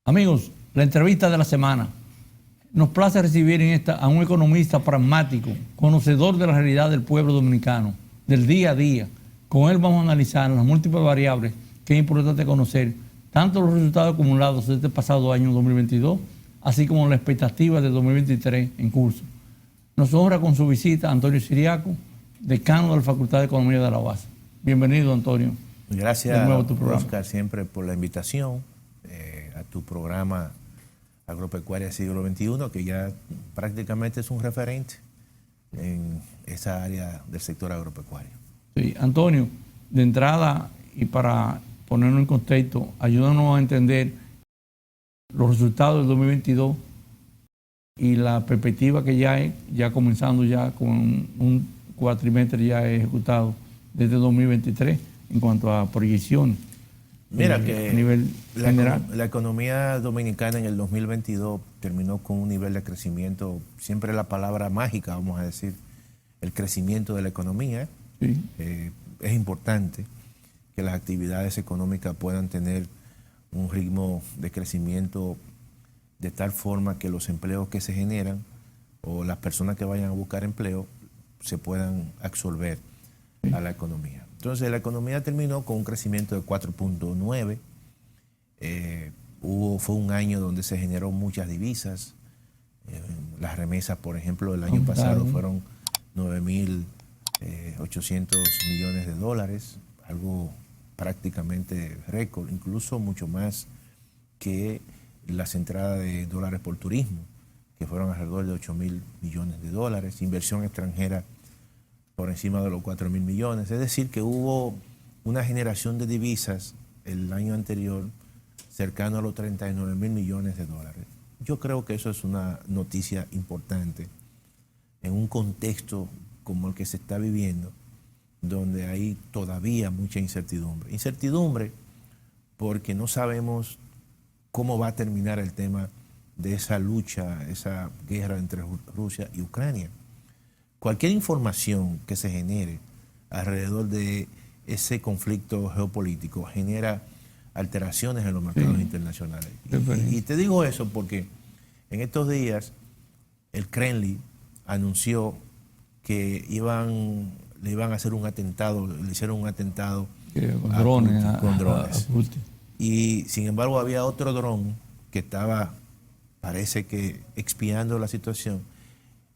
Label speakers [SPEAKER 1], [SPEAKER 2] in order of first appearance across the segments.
[SPEAKER 1] Amigos, la entrevista de la semana. Nos place recibir en esta a un economista pragmático, conocedor de la realidad del pueblo dominicano, del día a día. Con él vamos a analizar las múltiples variables que es importante conocer, tanto los resultados acumulados de este pasado año 2022, así como las expectativas de 2023 en curso. Nos honra con su visita Antonio Siriaco, decano de la Facultad de Economía de la UAS. Bienvenido, Antonio.
[SPEAKER 2] Gracias, de nuevo a tu programa. Oscar, siempre por la invitación a tu programa Agropecuaria Siglo XXI, que ya prácticamente es un referente en esa área del sector agropecuario.
[SPEAKER 1] Sí, Antonio, de entrada y para ponernos en contexto, ayúdanos a entender los resultados del 2022 y la perspectiva que ya hay, ya comenzando ya con un cuatrimestre ya ejecutado desde 2023 en cuanto a proyecciones.
[SPEAKER 2] Mira que
[SPEAKER 1] a nivel general.
[SPEAKER 2] La economía dominicana en el 2022 terminó con un nivel de crecimiento, siempre la palabra mágica, vamos a decir, el crecimiento de la economía.
[SPEAKER 1] Sí.
[SPEAKER 2] Es importante que las actividades económicas puedan tener un ritmo de crecimiento de tal forma que los empleos que se generan o las personas que vayan a buscar empleo se puedan absorber a la economía. Entonces la economía terminó con un crecimiento de 4.9. Fue un año donde se generó muchas divisas. Las remesas, por ejemplo, el año pasado fueron 9.800 millones de dólares, algo prácticamente récord, incluso mucho más que las entradas de dólares por turismo, que fueron alrededor de 8.000 millones de dólares, inversión extranjera por encima de los 4.000 millones. Es decir, que hubo una generación de divisas el año anterior cercano a los 39.000 millones de dólares. Yo creo que eso es una noticia importante en un contexto como el que se está viviendo, donde hay todavía mucha incertidumbre. Incertidumbre porque no sabemos cómo va a terminar el tema de esa lucha, esa guerra entre Rusia y Ucrania. Cualquier información que se genere alrededor de ese conflicto geopolítico genera alteraciones en los mercados internacionales. Y te digo eso porque en estos días el Kremlin anunció que le iban a hacer un atentado, le hicieron un atentado con drones. Y sin embargo había otro dron que estaba, parece que, expiando la situación.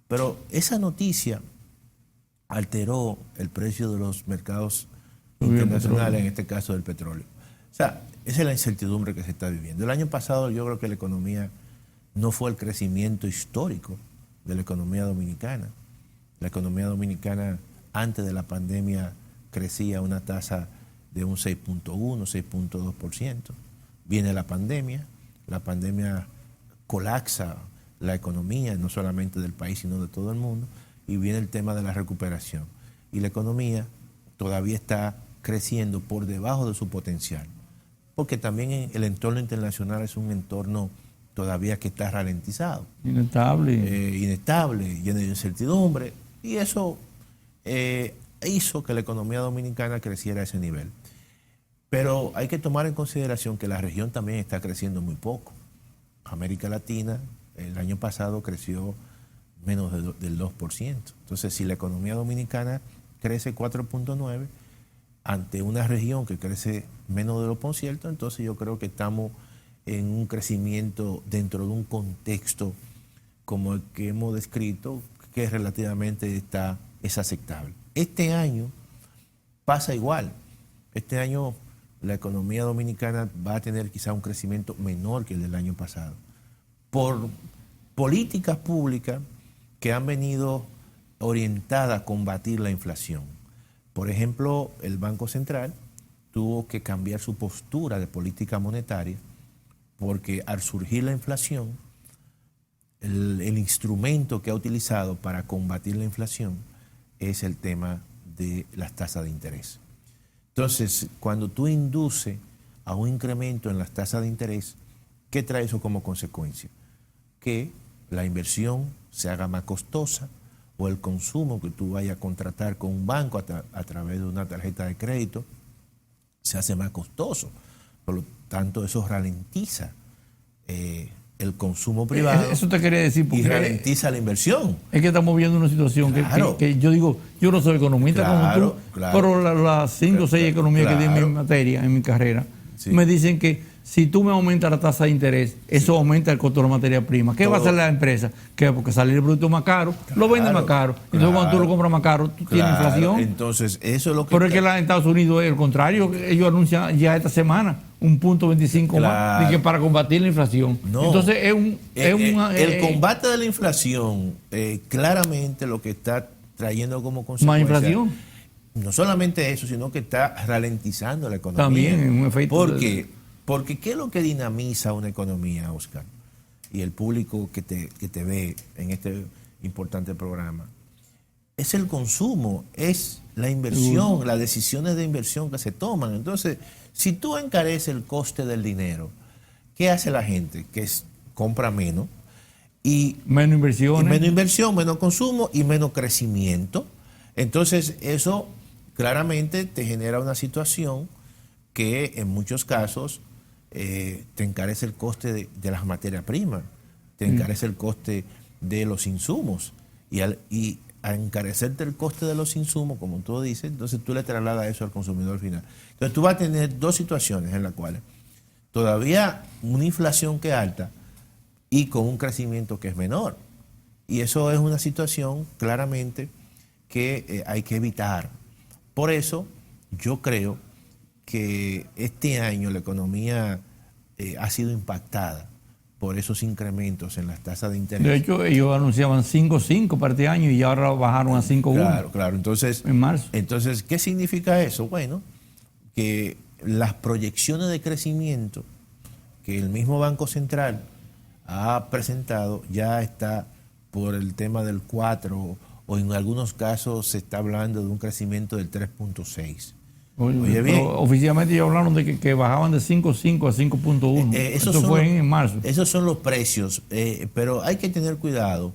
[SPEAKER 2] Pero esa noticia alteró el precio de los mercados internacionales, en este caso del petróleo. O sea, esa es la incertidumbre que se está viviendo. El año pasado yo creo que la economía no fue el crecimiento histórico de la economía dominicana. La economía dominicana antes de la pandemia crecía a una tasa de un 6.1, 6.2%. Viene la pandemia colapsa la economía, no solamente del país, sino de todo el mundo, y viene el tema de la recuperación. Y la economía todavía está creciendo por debajo de su potencial, porque también el entorno internacional es un entorno todavía que está ralentizado.
[SPEAKER 1] Inestable,
[SPEAKER 2] lleno de incertidumbre, y eso hizo que la economía dominicana creciera a ese nivel. Pero hay que tomar en consideración que la región también está creciendo muy poco. América Latina el año pasado creció menos del 2%. Entonces, si la economía dominicana crece 4.9 ante una región que crece menos del 2%, entonces yo creo que estamos en un crecimiento dentro de un contexto como el que hemos descrito, que relativamente es aceptable. Este año pasa igual. Este año la economía dominicana va a tener quizá un crecimiento menor que el del año pasado, por políticas públicas que han venido orientadas a combatir la inflación. Por ejemplo, el Banco Central tuvo que cambiar su postura de política monetaria porque al surgir la inflación, el instrumento que ha utilizado para combatir la inflación es el tema de las tasas de interés. Entonces, cuando tú induces a un incremento en las tasas de interés, ¿qué trae eso como consecuencia? Que la inversión se haga más costosa o el consumo que tú vayas a contratar con un banco a través de una tarjeta de crédito se hace más costoso. Por lo tanto, eso ralentiza el consumo privado.
[SPEAKER 1] Eso te quería decir, porque
[SPEAKER 2] y ralentiza la inversión.
[SPEAKER 1] Es que estamos viendo una situación
[SPEAKER 2] Claro.
[SPEAKER 1] que yo digo, yo no soy economista
[SPEAKER 2] Claro,
[SPEAKER 1] como tú,
[SPEAKER 2] claro.
[SPEAKER 1] pero las 5 o 6 economías que di en mi
[SPEAKER 2] Claro.
[SPEAKER 1] materia, en mi carrera,
[SPEAKER 2] Sí.
[SPEAKER 1] me dicen que si tú me aumentas la tasa de interés, eso aumenta el costo de la materia prima. ¿Qué va a hacer la empresa? ¿Qué? Porque sale el producto más caro, lo vende más caro. Entonces cuando tú lo compras más caro, tú tienes inflación.
[SPEAKER 2] Entonces, eso es lo que...
[SPEAKER 1] Pero es que en Estados Unidos es el contrario. Ellos anuncian ya esta semana un punto 25 más de que para combatir la inflación.
[SPEAKER 2] No.
[SPEAKER 1] Entonces
[SPEAKER 2] el combate de la inflación, claramente lo que está trayendo como consecuencia...
[SPEAKER 1] Más inflación.
[SPEAKER 2] No solamente eso, sino que está ralentizando la economía.
[SPEAKER 1] También es un efecto.
[SPEAKER 2] ¿Por qué? Porque ¿qué es lo que dinamiza una economía, Oscar? Y el público que te ve en este importante programa. Es el consumo, es la inversión, las decisiones de inversión que se toman. Entonces, si tú encareces el coste del dinero, ¿qué hace la gente? Compra menos y
[SPEAKER 1] menos inversiones.
[SPEAKER 2] menos inversión, menos consumo y menos crecimiento. Entonces, eso claramente te genera una situación que en muchos casos te encarece el coste de las materias primas, te encarece el coste de los insumos y al encarecerte el coste de los insumos, como tú dices, entonces tú le trasladas eso al consumidor final. Entonces tú vas a tener dos situaciones en las cuales todavía una inflación que es alta y con un crecimiento que es menor. Y eso es una situación claramente que hay que evitar. Por eso yo creo que este año la economía ha sido impactada por esos incrementos en las tasas de interés.
[SPEAKER 1] De hecho, ellos anunciaban 5.5 para este año y ahora bajaron a 5.1.
[SPEAKER 2] Claro, claro. Entonces,
[SPEAKER 1] en marzo.
[SPEAKER 2] Entonces, ¿qué significa eso? Bueno, que las proyecciones de crecimiento que el mismo Banco Central ha presentado ya está por el tema del 4 o en algunos casos se está hablando de un crecimiento del 3.6.
[SPEAKER 1] Oye, bien. Oficialmente ellos hablaron de que bajaban de 5.5 a 5.1. Eso fue en marzo.
[SPEAKER 2] Esos son los precios, pero hay que tener cuidado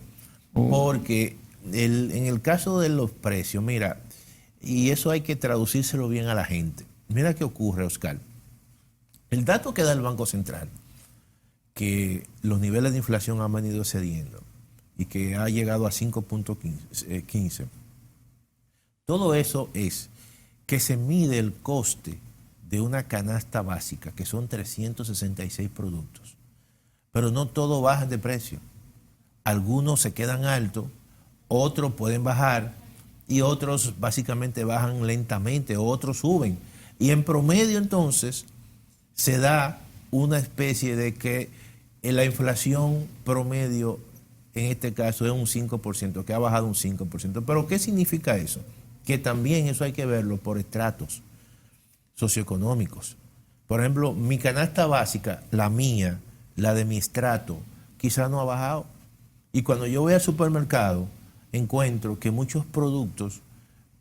[SPEAKER 2] porque en el caso de los precios, mira, y eso hay que traducírselo bien a la gente. Mira qué ocurre, Oscar. El dato que da el Banco Central, que los niveles de inflación han venido cediendo y que ha llegado a 5.15, todo eso es que se mide el coste de una canasta básica, que son 366 productos. Pero no todos bajan de precio. Algunos se quedan altos, otros pueden bajar y otros básicamente bajan lentamente, otros suben. Y en promedio entonces se da una especie de que la inflación promedio en este caso es un 5%, que ha bajado un 5%. Pero ¿qué significa eso? Que también eso hay que verlo por estratos socioeconómicos. Por ejemplo, mi canasta básica, la mía, la de mi estrato, quizá no ha bajado. Y cuando yo voy al supermercado, encuentro que muchos productos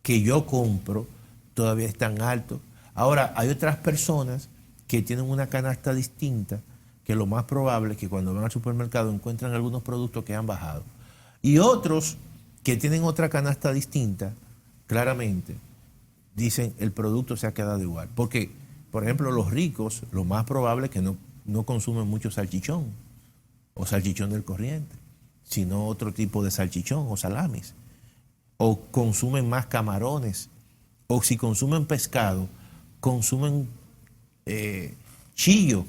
[SPEAKER 2] que yo compro todavía están altos. Ahora, hay otras personas que tienen una canasta distinta, que lo más probable es que cuando van al supermercado encuentran algunos productos que han bajado. Y otros que tienen otra canasta distinta, claramente dicen el producto se ha quedado igual. Porque, por ejemplo, los ricos, lo más probable es que no consumen mucho salchichón o salchichón del corriente, sino otro tipo de salchichón o salamis. O consumen más camarones. O si consumen pescado, consumen chillo.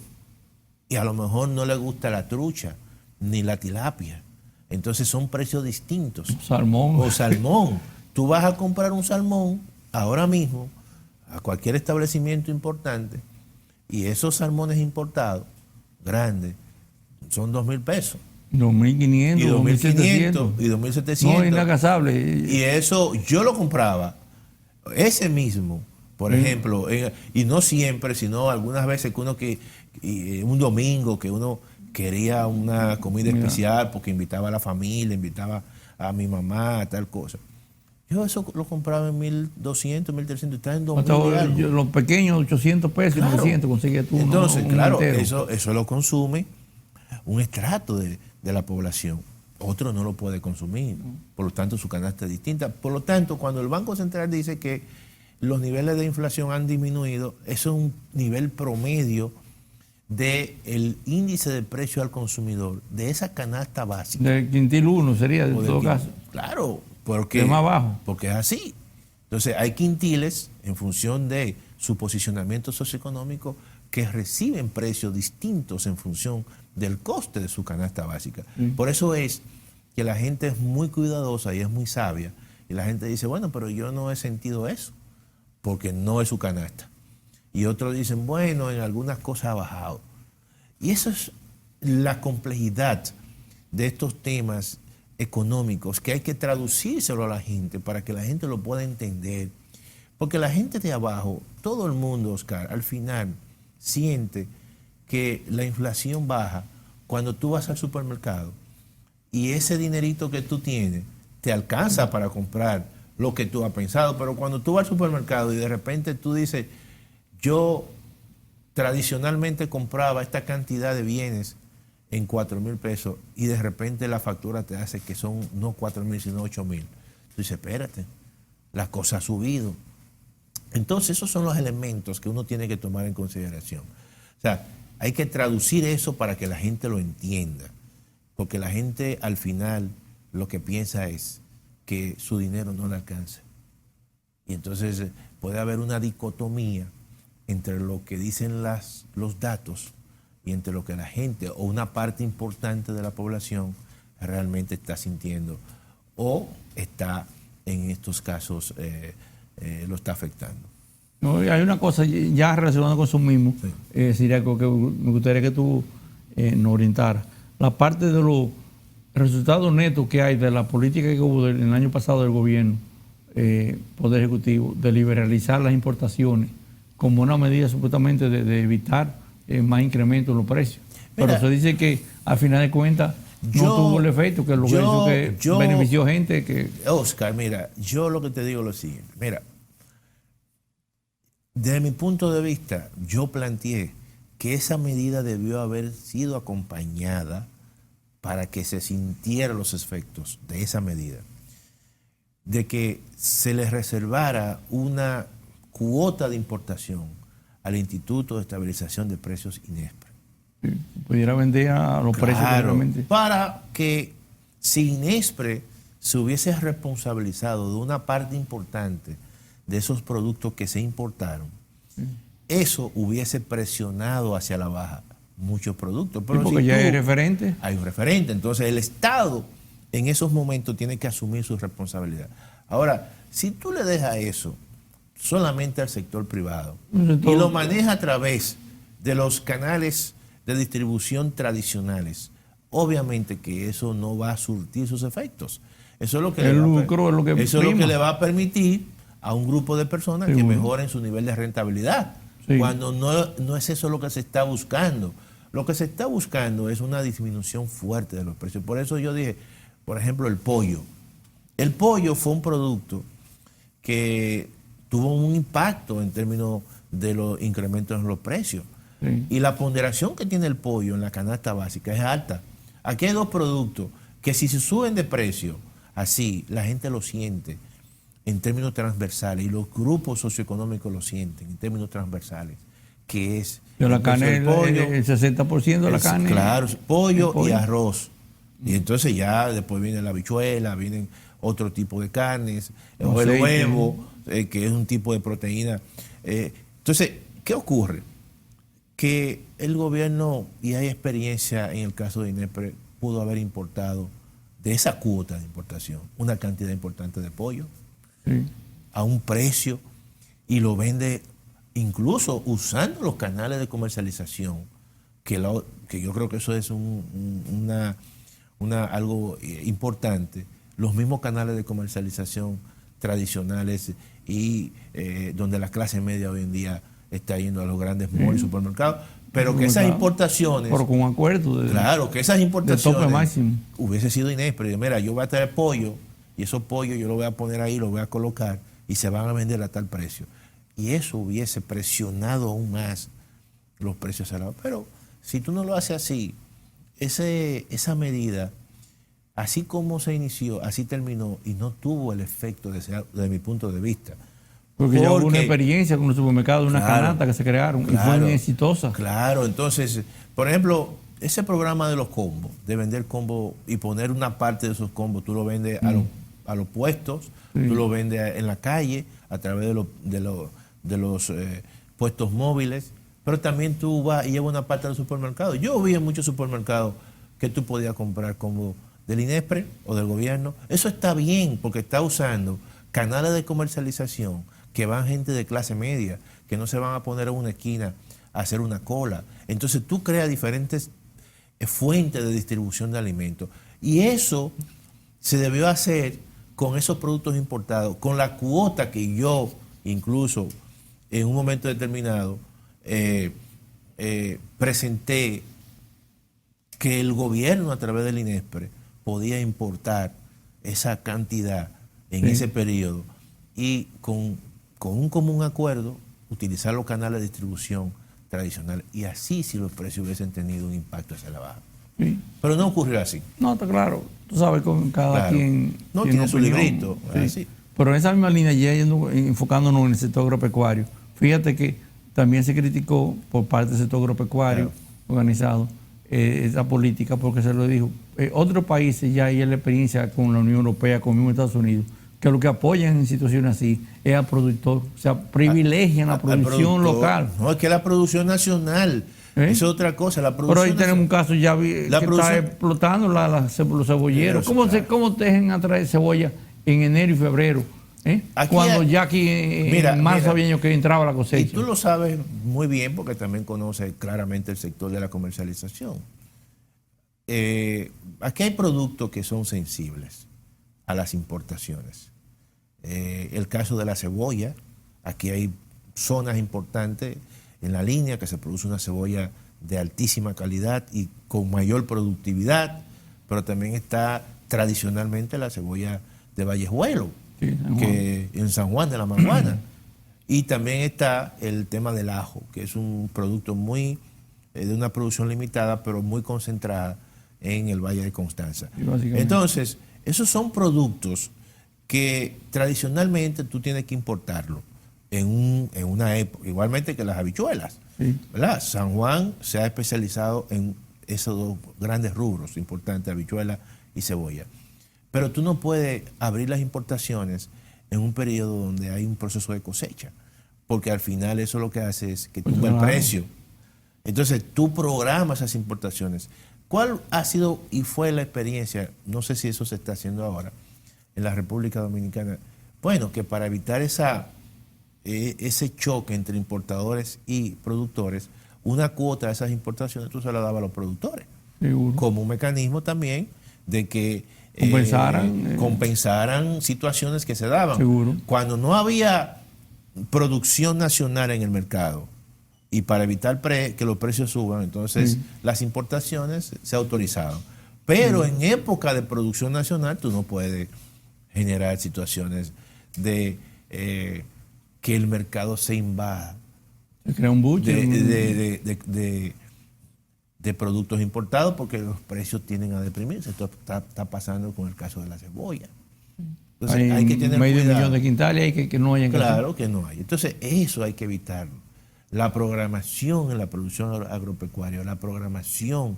[SPEAKER 2] Y a lo mejor no les gusta la trucha ni la tilapia. Entonces son precios distintos.
[SPEAKER 1] Salmón.
[SPEAKER 2] O salmón. Tú vas a comprar un salmón ahora mismo a cualquier establecimiento importante y esos salmones importados, grandes, son 2,000 pesos.
[SPEAKER 1] 2.500,
[SPEAKER 2] y 2.500 y 2.700.
[SPEAKER 1] No, inalcanzable.
[SPEAKER 2] Y eso yo lo compraba, ese mismo, por ejemplo, y no siempre, sino algunas veces que un domingo que uno quería una comida especial porque invitaba a la familia, invitaba a mi mamá, tal cosa. Yo eso lo compraba en 1.200, 1.300, está en 2.000.
[SPEAKER 1] Los pequeños, 800 pesos, claro. 900, conseguías tú.
[SPEAKER 2] Entonces, claro, eso lo consume un estrato de la población. Otro no lo puede consumir. Por lo tanto, su canasta es distinta. Por lo tanto, cuando el Banco Central dice que los niveles de inflación han disminuido, eso es un nivel promedio del índice de precio al consumidor, de esa canasta básica.
[SPEAKER 1] Del quintil 1 sería, en todo caso.
[SPEAKER 2] Claro, porque,
[SPEAKER 1] de más bajo.
[SPEAKER 2] Porque es así. Entonces hay quintiles en función de su posicionamiento socioeconómico que reciben precios distintos en función del coste de su canasta básica. Por eso es que la gente es muy cuidadosa y es muy sabia. Y la gente dice, bueno, pero yo no he sentido eso, porque no es su canasta. Y otros dicen, bueno, en algunas cosas ha bajado. Y eso es la complejidad de estos temas económicos, que hay que traducírselo a la gente para que la gente lo pueda entender. Porque la gente de abajo, todo el mundo, Oscar, al final siente que la inflación baja cuando tú vas al supermercado y ese dinerito que tú tienes te alcanza para comprar lo que tú has pensado. Pero cuando tú vas al supermercado y de repente tú dices, yo tradicionalmente compraba esta cantidad de bienes en 4,000 pesos y de repente la factura te hace que son no 4,000 sino 8,000. Tú dices, espérate, la cosa ha subido. Entonces esos son los elementos que uno tiene que tomar en consideración. O sea, hay que traducir eso para que la gente lo entienda. Porque la gente al final lo que piensa es que su dinero no le alcanza. Y entonces puede haber una dicotomía entre lo que dicen los datos y entre lo que la gente o una parte importante de la población realmente está sintiendo o está en estos casos lo está afectando.
[SPEAKER 1] No, hay una cosa ya relacionada con eso mismo,
[SPEAKER 2] Sí.
[SPEAKER 1] Siriaco, que me gustaría que tú nos orientaras. La parte de los resultados netos que hay de la política que hubo en el año pasado del gobierno, Poder Ejecutivo, de liberalizar las importaciones como una medida supuestamente de evitar más incremento en los precios. Pero
[SPEAKER 2] Mira,
[SPEAKER 1] se dice que al final de cuentas no tuvo el efecto, que lo que hizo que benefició gente que...
[SPEAKER 2] Oscar, mira, yo lo que te digo es lo siguiente. Mira, desde mi punto de vista, yo planteé que esa medida debió haber sido acompañada para que se sintieran los efectos de esa medida, de que se les reservara una cuota de importación al Instituto de Estabilización de Precios INESPRE.
[SPEAKER 1] Sí, pudiera vender a los precios realmente.
[SPEAKER 2] Para que si INESPRE se hubiese responsabilizado de una parte importante de esos productos que se importaron, eso hubiese presionado hacia la baja muchos productos. Pero
[SPEAKER 1] Sí, porque
[SPEAKER 2] si
[SPEAKER 1] ya hay referente.
[SPEAKER 2] hay un referente, entonces el Estado en esos momentos tiene que asumir su responsabilidad. Ahora, si tú le dejas eso solamente al sector privado y lo maneja a través de los canales de distribución tradicionales, obviamente que eso no va a surtir sus efectos. Eso es lo que, eso es lo que le va a permitir a un grupo de personas que mejoren su nivel de rentabilidad. Sí. Cuando no es eso lo que se está buscando. Lo que se está buscando es una disminución fuerte de los precios. Por eso yo dije, por ejemplo, el pollo. El pollo fue un producto que tuvo un impacto en términos de los incrementos en los precios. Sí. Y la ponderación que tiene el pollo en la canasta básica es alta. Aquí hay dos productos que si se suben de precio, así, la gente lo siente en términos transversales y los grupos socioeconómicos lo sienten en términos transversales, que es
[SPEAKER 1] la carne, el 60% de la carne.
[SPEAKER 2] Claro, pollo y arroz. Y entonces ya después viene la habichuela, vienen otro tipo de carnes, o el huevo, que es un tipo de proteína. Entonces, ¿qué ocurre? Que el gobierno, y hay experiencia en el caso de INESPRE, pudo haber importado de esa cuota de importación una cantidad importante de pollo a un precio y lo vende incluso usando los canales de comercialización, que yo creo que eso es algo importante, los mismos canales de comercialización tradicionales y donde la clase media hoy en día está yendo a los grandes malls y supermercados, pero que esas importaciones...
[SPEAKER 1] Pero con un acuerdo
[SPEAKER 2] claro, que esas importaciones...
[SPEAKER 1] de tope máximo.
[SPEAKER 2] Hubiese sido INESPRE. Mira, yo voy a traer pollo y esos pollos yo los voy a poner ahí, los voy a colocar y se van a vender a tal precio. Y eso hubiese presionado aún más los precios salados. Pero si tú no lo haces así, esa medida, así como se inició, así terminó y no tuvo el efecto deseado desde mi punto de vista.
[SPEAKER 1] Porque ya hubo una experiencia con los supermercados, una canasta que se crearon y fue muy exitosa.
[SPEAKER 2] Claro, entonces, por ejemplo, ese programa de los combos, de vender combos y poner una parte de esos combos, tú lo vendes a los puestos, tú lo vendes en la calle a través de los puestos móviles, pero también tú vas y llevas una parte del supermercado. Yo vi en muchos supermercados que tú podías comprar combos del INESPRE o del gobierno. Eso está bien porque está usando canales de comercialización que van gente de clase media, que no se van a poner en una esquina a hacer una cola. Entonces tú creas diferentes fuentes de distribución de alimentos. Y eso se debió hacer con esos productos importados, con la cuota que yo, incluso en un momento determinado, presenté que el gobierno a través del INESPRE podía importar esa cantidad en ese periodo y con un común acuerdo utilizar los canales de distribución tradicionales y así si los precios hubiesen tenido un impacto hacia la baja. Sí. Pero no ocurrió así.
[SPEAKER 1] No, está claro. Tú sabes, con cada quien
[SPEAKER 2] no tiene su librito.
[SPEAKER 1] Sí. Pero en esa misma línea, ya enfocándonos en el sector agropecuario, fíjate que también se criticó por parte del sector agropecuario organizado esa política porque se lo dijo. Otros países ya hay la experiencia con la Unión Europea, con el mismo Estados Unidos, que lo que apoyan en situaciones así es al productor, o sea, privilegian la producción local.
[SPEAKER 2] No, es que la producción nacional, eso es otra cosa. La producción
[SPEAKER 1] pero ahí tenemos un caso ya que está explotando los cebolleros. ¿Cómo dejan atraer cebolla en enero y febrero? Cuando ya aquí en marzo había que entraba la cosecha.
[SPEAKER 2] Y tú lo sabes muy bien porque también conoces claramente el sector de la comercialización. Aquí hay productos que son sensibles a las importaciones. El caso de la cebolla, aquí hay zonas importantes en la línea que se produce una cebolla de altísima calidad y con mayor productividad, pero también está tradicionalmente la cebolla de Vallejuelo, que en San Juan de la Maguana. Y también está el tema del ajo, que es un producto muy de una producción limitada, pero muy concentrada en el Valle de Constanza. Entonces, esos son productos que tradicionalmente tú tienes que importarlo en una época, igualmente que las habichuelas. ¿Verdad? San Juan se ha especializado en esos dos grandes rubros importantes, habichuela y cebolla. Pero tú no puedes abrir las importaciones en un periodo donde hay un proceso de cosecha, porque al final eso lo que hace es que tumba el precio. Entonces tú programas esas importaciones. ¿Cuál ha sido y fue la experiencia? No sé si eso se está haciendo ahora en la República Dominicana. Bueno, que para evitar ese choque entre importadores y productores, una cuota de esas importaciones tú se la dabas a los productores. Seguro. Como un mecanismo también de que compensaran situaciones que se daban.
[SPEAKER 1] Seguro.
[SPEAKER 2] Cuando no había producción nacional en el mercado y para evitar que los precios suban, entonces las importaciones se autorizaban. Pero en época de producción nacional tú no puedes generar situaciones de que el mercado se invada.
[SPEAKER 1] Se crea un buche.
[SPEAKER 2] De productos importados porque los precios tienden a deprimirse. Esto está pasando con el caso de la cebolla. Entonces hay que tener
[SPEAKER 1] medio millón de quintales que no hay en
[SPEAKER 2] Claro que no hay. Entonces eso hay que evitarlo. La programación en la producción agropecuaria, la programación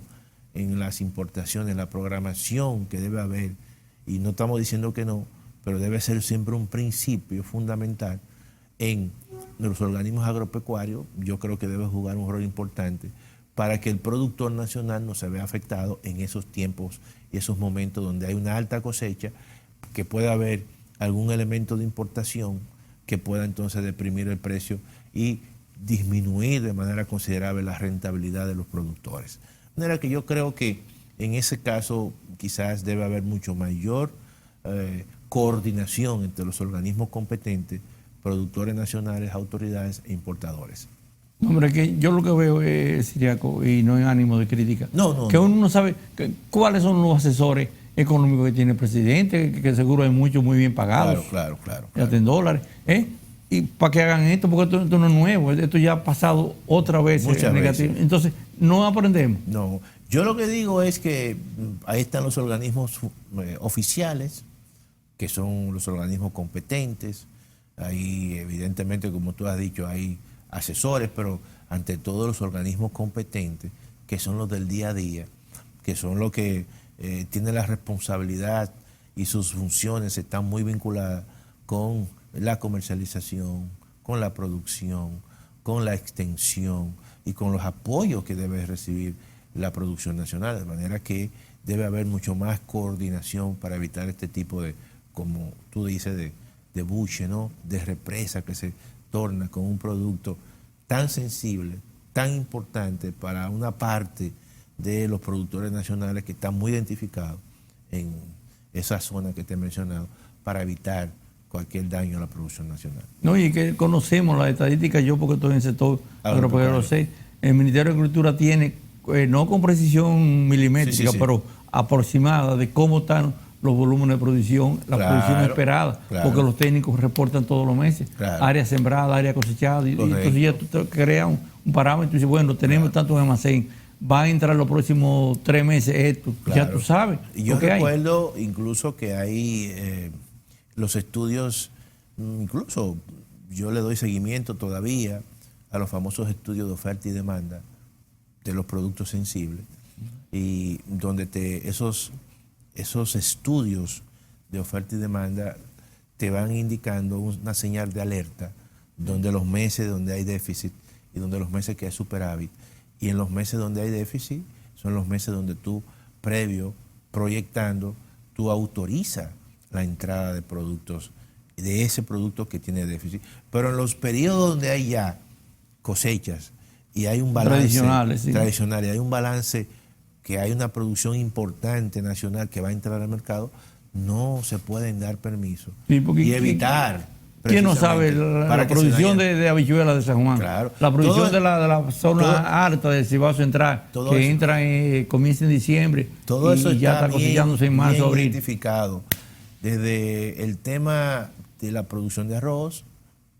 [SPEAKER 2] en las importaciones, la programación que debe haber, y no estamos diciendo que no, pero debe ser siempre un principio fundamental en los organismos agropecuarios. Yo creo que debe jugar un rol importante para que el productor nacional no se vea afectado en esos tiempos y esos momentos donde hay una alta cosecha, que pueda haber algún elemento de importación que pueda entonces deprimir el precio y disminuir de manera considerable la rentabilidad de los productores. De manera que yo creo que en ese caso quizás debe haber mucho mayor coordinación entre los organismos competentes, productores nacionales, autoridades e importadores.
[SPEAKER 1] Hombre, que yo lo que veo es, Ciriaco, y no en ánimo de crítica, que uno no sabe cuáles son los asesores económicos que tiene el presidente, que seguro hay muchos muy bien pagados.
[SPEAKER 2] Claro.
[SPEAKER 1] En dólares. Y para que hagan esto, porque esto no es nuevo, esto ya ha pasado otra vez.
[SPEAKER 2] Muchas veces.
[SPEAKER 1] Entonces, no aprendemos.
[SPEAKER 2] No, yo lo que digo es que ahí están los organismos oficiales, que son los organismos competentes, Hay, evidentemente, como tú has dicho, hay asesores, pero ante todo los organismos competentes, que son los del día a día, que son los que tienen la responsabilidad y sus funciones están muy vinculadas con la comercialización, con la producción, con la extensión y con los apoyos que debe recibir la producción nacional, de manera que debe haber mucho más coordinación para evitar este tipo de, como tú dices, de buche, ¿no? De represa que se torna con un producto tan sensible, tan importante para una parte de los productores nacionales que están muy identificados en esa zona que te he mencionado para evitar cualquier daño a la producción nacional.
[SPEAKER 1] No, y que conocemos las estadísticas, yo porque estoy en el sector agropecuario lo sé, el Ministerio de Agricultura tiene, no con precisión milimétrica, pero aproximada de cómo están los volúmenes de producción, la producción esperada, porque los técnicos reportan todos los meses, área sembrada, área cosechada, y entonces ya tú te creas un parámetro y dices, bueno, tenemos tanto en almacén, va a entrar los próximos 3 meses esto, ya tú sabes.
[SPEAKER 2] Y yo recuerdo incluso que hay los estudios, incluso yo le doy seguimiento todavía a los famosos estudios de oferta y demanda de los productos sensibles, y donde esos estudios de oferta y demanda te van indicando una señal de alerta, donde los meses donde hay déficit y donde los meses que hay superávit, y en los meses donde hay déficit son los meses donde tú, previo, proyectando, tú autorizas la entrada de productos, de ese producto que tiene déficit. Pero en los periodos donde hay ya cosechas y hay un balance tradicional, y hay un balance, que hay una producción importante nacional que va a entrar al mercado, no se pueden dar permisos y evitar.
[SPEAKER 1] ¿Quién no sabe la producción de habichuelas de San Juan?
[SPEAKER 2] Claro.
[SPEAKER 1] La producción de la zona alta del Cibao Central, que entra comienza en diciembre
[SPEAKER 2] todo eso
[SPEAKER 1] y ya está cosechándose en marzo, abril.
[SPEAKER 2] Identificado desde el tema de la producción de arroz,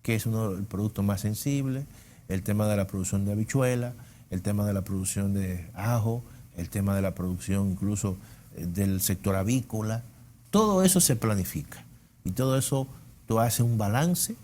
[SPEAKER 2] que es uno de los productos más sensibles, el tema de la producción de habichuela, el tema de la producción de ajo, el tema de la producción incluso del sector avícola. Todo eso se planifica y todo eso tú haces un balance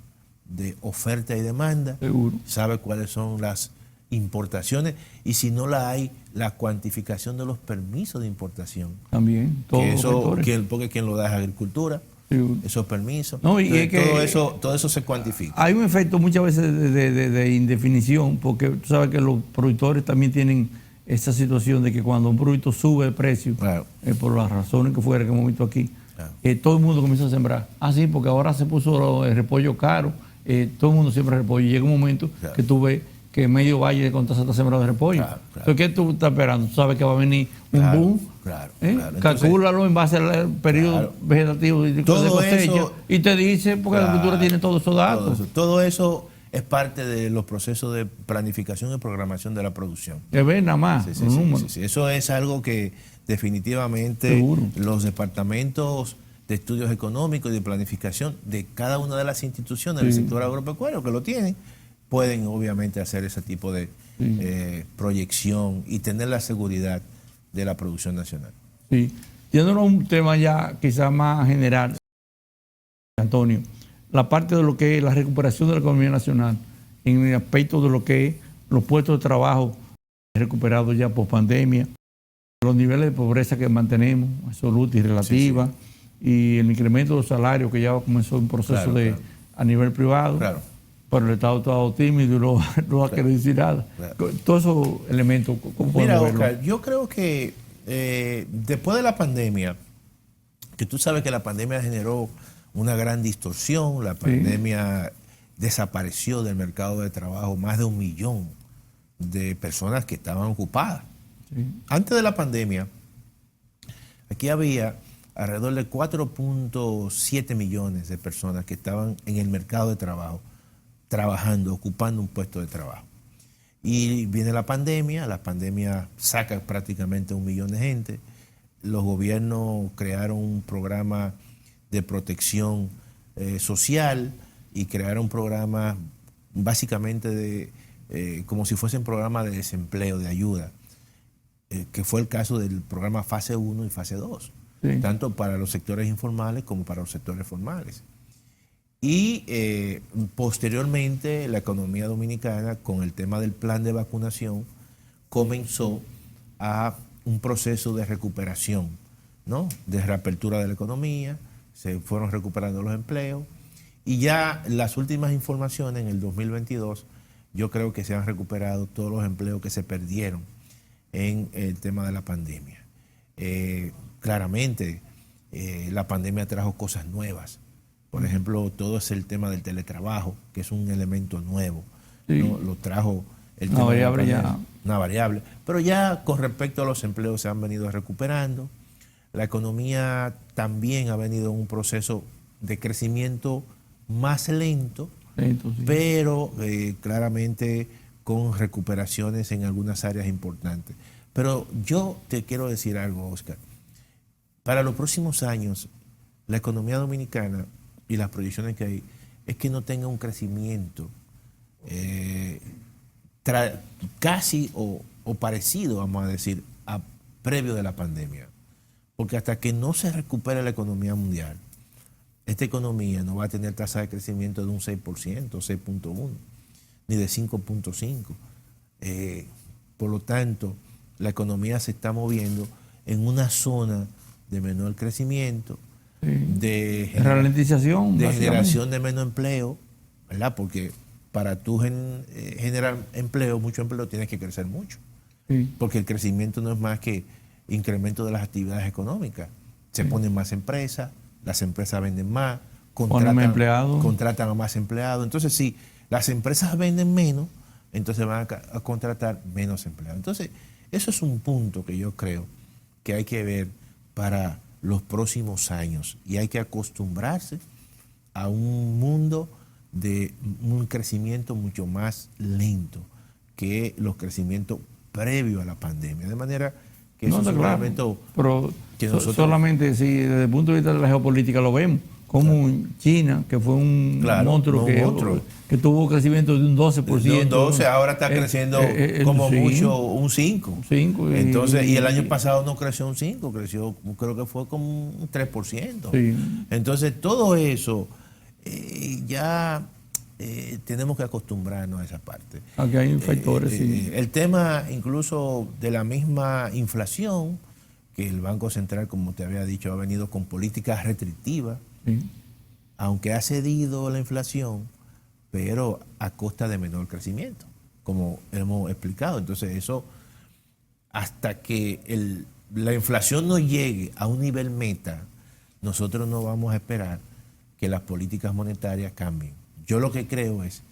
[SPEAKER 2] de oferta y demanda.
[SPEAKER 1] Seguro.
[SPEAKER 2] Sabes cuáles son las importaciones y si no la hay, la cuantificación de los permisos de importación.
[SPEAKER 1] También,
[SPEAKER 2] porque quien lo da es agricultura.
[SPEAKER 1] Seguro.
[SPEAKER 2] Esos permisos.
[SPEAKER 1] No, y es que
[SPEAKER 2] todo eso se cuantifica.
[SPEAKER 1] Hay un efecto muchas veces de indefinición, porque tú sabes que los productores también tienen esa situación de que cuando un producto sube de precio, por las razones que fuera que hemos visto aquí, todo el mundo comienza a sembrar. Sí, porque ahora se puso el repollo caro, todo el mundo siembra repollo. Y llega un momento que tú ves que medio valle de Contaza está sembrado de repollo. Entonces, ¿qué tú estás esperando? Tú sabes que va a venir un boom. Calcúlalo en base al periodo vegetativo de cosecha y te dice, porque la agricultura tiene todos esos datos.
[SPEAKER 2] Todo eso es parte de los procesos de planificación y programación de la producción.
[SPEAKER 1] Es ver nada más los números.
[SPEAKER 2] Sí. Eso es algo que definitivamente los departamentos de estudios económicos y de planificación de cada una de las instituciones del sector agropecuario que lo tienen, pueden obviamente hacer ese tipo de proyección y tener la seguridad de la producción nacional.
[SPEAKER 1] Sí. Yéndonos a un tema ya quizás más general, Antonio, la parte de lo que es la recuperación de la economía nacional, en el aspecto de lo que es los puestos de trabajo recuperados ya por pandemia, los niveles de pobreza que mantenemos, absoluta y relativa, y el incremento de los salarios que ya comenzó un proceso a nivel privado, pero el Estado está tímido y no ha querido decir nada. Todos esos elementos, ¿cómo podemos verlo?
[SPEAKER 2] Oscar, yo creo que después de la pandemia, que tú sabes que la pandemia generó una gran distorsión, la pandemia desapareció del mercado de trabajo más de 1 millón de personas que estaban ocupadas. Antes de la pandemia, aquí había alrededor de 4.7 millones de personas que estaban en el mercado de trabajo, trabajando, ocupando un puesto de trabajo. Y viene la pandemia saca prácticamente 1 millón de gente, los gobiernos crearon un programa de protección social y crearon programas básicamente como si fuesen programas de desempleo, de ayuda, que fue el caso del programa fase 1 y fase 2, tanto para los sectores informales como para los sectores formales. Y posteriormente la economía dominicana, con el tema del plan de vacunación, comenzó a un proceso de recuperación, ¿no? De reapertura de la economía, se fueron recuperando los empleos y ya las últimas informaciones en el 2022, yo creo que se han recuperado todos los empleos que se perdieron en el tema de la pandemia. Claramente, la pandemia trajo cosas nuevas. Por ejemplo, todo es el tema del teletrabajo, que es un elemento nuevo,
[SPEAKER 1] Sí.
[SPEAKER 2] ¿no? Lo trajo el
[SPEAKER 1] Una
[SPEAKER 2] tema de la
[SPEAKER 1] variable ya.
[SPEAKER 2] pandemia, una variable. Pero ya con respecto a los empleos se han venido recuperando. La economía también ha venido en un proceso de crecimiento más lento,
[SPEAKER 1] Lento, sí.
[SPEAKER 2] pero claramente con recuperaciones en algunas áreas importantes. Pero yo te quiero decir algo, Oscar. Para los próximos años, la economía dominicana y las proyecciones que hay es que no tenga un crecimiento casi o parecido, vamos a decir, a previo de la pandemia. Porque hasta que no se recupere la economía mundial, esta economía no va a tener tasa de crecimiento de un 6%, 6.1%, ni de 5.5%. Por lo tanto, la economía se está moviendo en una zona de menor crecimiento,
[SPEAKER 1] Sí.
[SPEAKER 2] de
[SPEAKER 1] Ralentización.
[SPEAKER 2] de
[SPEAKER 1] básicamente.
[SPEAKER 2] generación de menos empleo, ¿verdad? Porque para tú generar empleo, mucho empleo, tienes que crecer mucho.
[SPEAKER 1] Sí.
[SPEAKER 2] Porque el crecimiento no es más que incremento de las actividades económicas. Se ponen más empresas, las empresas venden más,
[SPEAKER 1] Ponen más empleados.
[SPEAKER 2] contratan a más empleados. Entonces, si las empresas venden menos, entonces van a contratar menos empleados. Entonces, eso es un punto que yo creo que hay que ver para los próximos años y hay que acostumbrarse a un mundo de un crecimiento mucho más lento que los crecimientos previos a la pandemia. De manera que eso
[SPEAKER 1] No,
[SPEAKER 2] es
[SPEAKER 1] está
[SPEAKER 2] un
[SPEAKER 1] claro.
[SPEAKER 2] elemento
[SPEAKER 1] Pero
[SPEAKER 2] que nosotros-
[SPEAKER 1] solamente si desde el punto de vista de la geopolítica lo vemos, como China, que fue un
[SPEAKER 2] Claro,
[SPEAKER 1] monstruo,
[SPEAKER 2] un monstruo.
[SPEAKER 1] que tuvo crecimiento de un 12%.
[SPEAKER 2] de un 12, ahora está creciendo como
[SPEAKER 1] sí,
[SPEAKER 2] mucho un 5.
[SPEAKER 1] 5,
[SPEAKER 2] Entonces, y el año pasado no creció un 5, creció, creo que fue como un 3%.
[SPEAKER 1] Sí.
[SPEAKER 2] Entonces, todo eso ya tenemos que acostumbrarnos a esa parte.
[SPEAKER 1] Aquí hay factores, sí.
[SPEAKER 2] El tema incluso de la misma inflación, que el Banco Central, como te había dicho, ha venido con políticas restrictivas,
[SPEAKER 1] Sí.
[SPEAKER 2] aunque ha cedido la inflación, pero a costa de menor crecimiento, como hemos explicado. Entonces eso, hasta que la inflación no llegue a un nivel meta, nosotros no vamos a esperar que las políticas monetarias cambien. Yo lo que creo es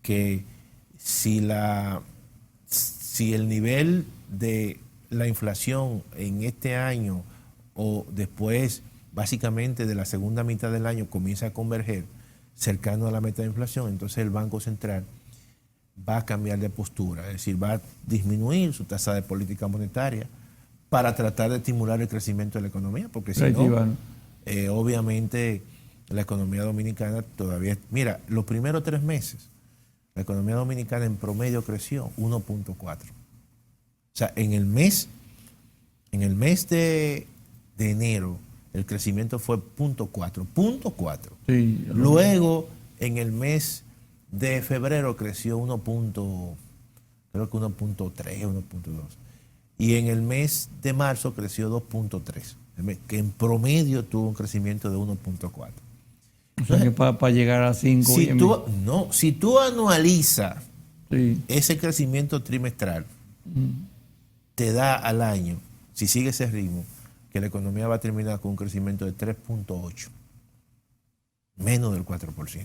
[SPEAKER 2] que si el nivel de la inflación en este año o después, básicamente de la segunda mitad del año, comienza a converger cercano a la meta de inflación, entonces el Banco Central va a cambiar de postura, es decir, va a disminuir su tasa de política monetaria para tratar de estimular el crecimiento de la economía, porque si no, obviamente la economía dominicana todavía... Mira, los primeros 3 meses, la economía dominicana en promedio creció 1.4. O sea, en el mes de enero, el crecimiento fue 0.4. 0.4.
[SPEAKER 1] Sí,
[SPEAKER 2] Luego, en el mes de febrero creció creo que 1.3, 1.2. Y en el mes de marzo creció 2.3, que en promedio tuvo un crecimiento de 1.4.
[SPEAKER 1] O sea que para llegar a 5.
[SPEAKER 2] Si tú anualizas
[SPEAKER 1] Sí.
[SPEAKER 2] ese crecimiento trimestral, te da al año, si sigue ese ritmo, que la economía va a terminar con un crecimiento de 3.8, menos del 4%.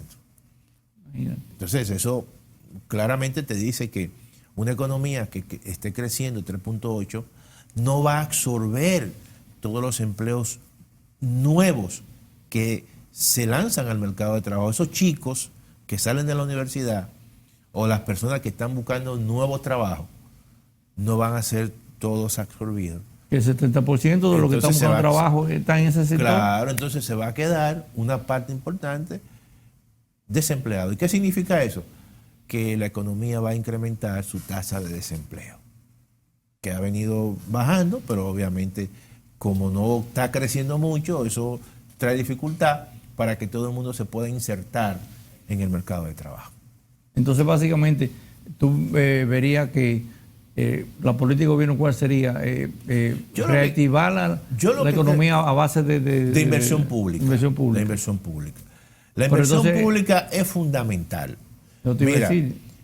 [SPEAKER 1] Imagínate.
[SPEAKER 2] Entonces, eso claramente te dice que una economía que esté creciendo 3.8 no va a absorber todos los empleos nuevos que se lanzan al mercado de trabajo. Esos chicos que salen de la universidad o las personas que están buscando nuevos trabajos no van a ser todos absorbidos.
[SPEAKER 1] Que el 70% de los que están buscando trabajo están en ese sector.
[SPEAKER 2] Claro, entonces se va a quedar una parte importante desempleado. ¿Y qué significa eso? Que la economía va a incrementar su tasa de desempleo, que ha venido bajando, pero obviamente como no está creciendo mucho, eso trae dificultad para que todo el mundo se pueda insertar en el mercado de trabajo.
[SPEAKER 1] Entonces, básicamente, tú verías que la política de gobierno, ¿cuál sería? Reactivar la economía a base de
[SPEAKER 2] inversión pública.
[SPEAKER 1] Inversión pública.
[SPEAKER 2] La inversión pública. La inversión pública es fundamental. Mira,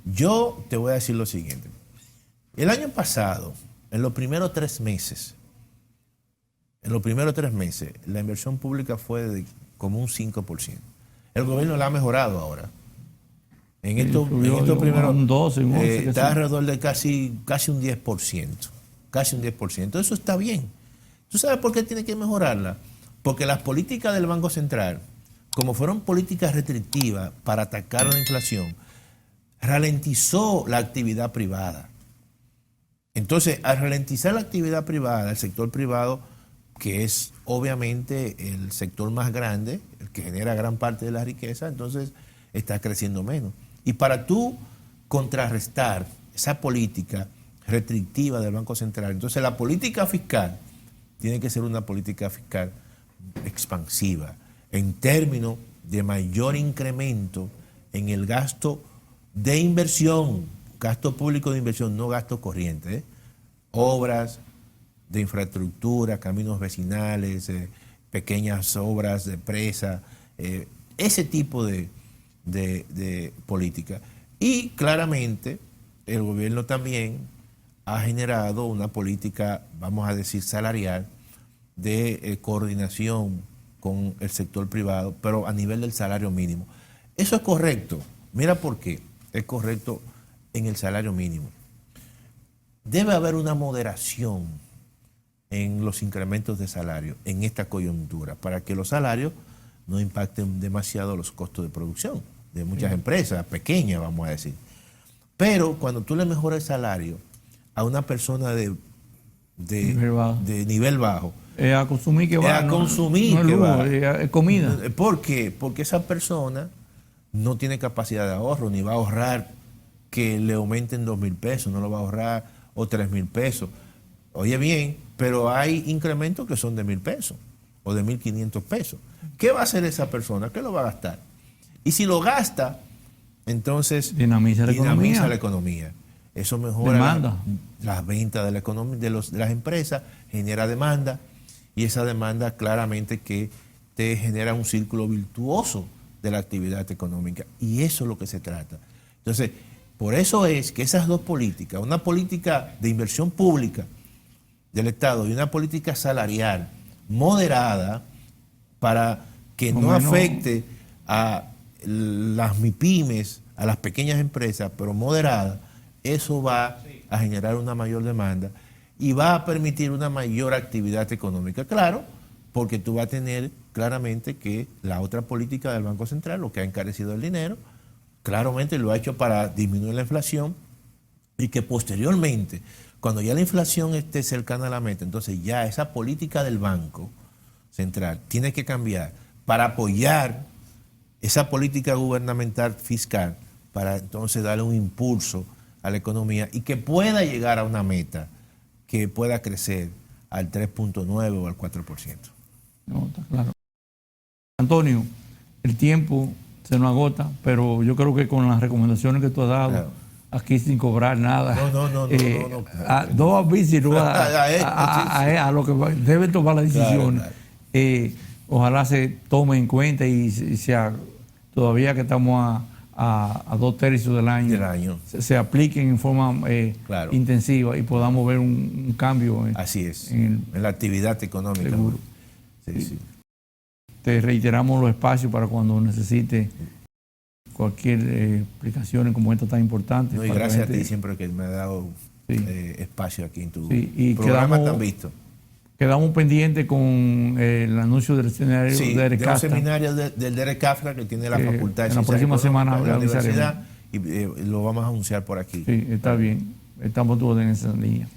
[SPEAKER 2] yo te voy a decir lo siguiente. El año pasado, en los primeros 3 meses, la inversión pública fue de como un 5%. El gobierno la ha mejorado ahora. En estos primeros
[SPEAKER 1] un 12, un 11,
[SPEAKER 2] está alrededor de casi un 10%. Casi un 10%. Eso está bien. ¿Tú sabes por qué tiene que mejorarla? Porque las políticas del Banco Central, como fueron políticas restrictivas para atacar la inflación, ralentizó la actividad privada. Entonces, al ralentizar la actividad privada, el sector privado, que es obviamente el sector más grande, el que genera gran parte de la riqueza, entonces está creciendo menos. Y para tú contrarrestar esa política restrictiva del Banco Central, entonces la política fiscal tiene que ser una política fiscal expansiva, en términos de mayor incremento en el gasto de inversión, gasto público de inversión, no gasto corriente, obras de infraestructura, caminos vecinales, pequeñas obras de presa, ese tipo de política. Y claramente el gobierno también ha generado una política, vamos a decir, salarial de coordinación con el sector privado, pero a nivel del salario mínimo. Eso es correcto. Mira por qué es correcto en el salario mínimo. Debe haber una moderación en los incrementos de salario en esta coyuntura para que los salarios no impacten demasiado los costos de producción de muchas empresas, pequeñas, vamos a decir. Pero cuando tú le mejoras el salario a una persona de nivel bajo,
[SPEAKER 1] a consumir que va.
[SPEAKER 2] A consumir que va.
[SPEAKER 1] Es comida.
[SPEAKER 2] ¿Por qué? Porque esa persona no tiene capacidad de ahorro, ni va a ahorrar que le aumenten 2,000 pesos, no lo va a ahorrar o 3,000 pesos. Oye bien, pero hay incrementos que son de 1,000 pesos o de 1,500 pesos. ¿Qué va a hacer esa persona? ¿Qué lo va a gastar? Y si lo gasta, entonces
[SPEAKER 1] dinamiza la
[SPEAKER 2] economía. Eso mejora las ventas de la economía, de las empresas, genera demanda, y esa demanda claramente que te genera un círculo virtuoso de la actividad económica. Y eso es lo que se trata. Entonces, por eso es que esas dos políticas, una política de inversión pública del Estado y una política salarial moderada para que no afecte a las MIPYMES, a las pequeñas empresas, pero moderada, eso va a generar una mayor demanda y va a permitir una mayor actividad económica. Claro, porque tú vas a tener claramente que la otra política del Banco Central, lo que ha encarecido el dinero, claramente lo ha hecho para disminuir la inflación y que posteriormente, cuando ya la inflación esté cercana a la meta, entonces ya esa política del Banco Central tiene que cambiar para apoyar esa política gubernamental fiscal, para entonces darle un impulso a la economía y que pueda llegar a una meta que pueda crecer al 3.9 o al 4%.
[SPEAKER 1] No, está claro. Antonio, el tiempo se nos agota, pero yo creo que con las recomendaciones que tú has dado, claro, aquí sin cobrar nada,
[SPEAKER 2] no.
[SPEAKER 1] dos avisos a lo que deben tomar las decisiones. Claro. Ojalá se tome en cuenta y sea, todavía que estamos a 2/3 del año, se apliquen en forma claro, intensiva y podamos ver un cambio.
[SPEAKER 2] Así es, en la actividad económica.
[SPEAKER 1] Seguro.
[SPEAKER 2] Sí.
[SPEAKER 1] Te reiteramos los espacios para cuando necesite cualquier explicación como esta tan importante.
[SPEAKER 2] No, y gracias a ti siempre que me ha dado espacio aquí en tu programa tan visto.
[SPEAKER 1] Quedamos pendientes con el anuncio del seminario de Derek Kafka.
[SPEAKER 2] Sí, un seminario del Derek Kafka que tiene la Facultad de
[SPEAKER 1] en la próxima semana
[SPEAKER 2] de la universidad, y lo vamos a anunciar por aquí.
[SPEAKER 1] Sí, está bien. Estamos todos en esa línea.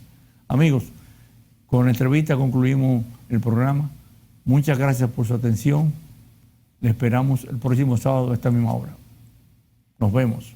[SPEAKER 1] Amigos, con la entrevista concluimos el programa. Muchas gracias por su atención. Les esperamos el próximo sábado a esta misma hora. Nos vemos.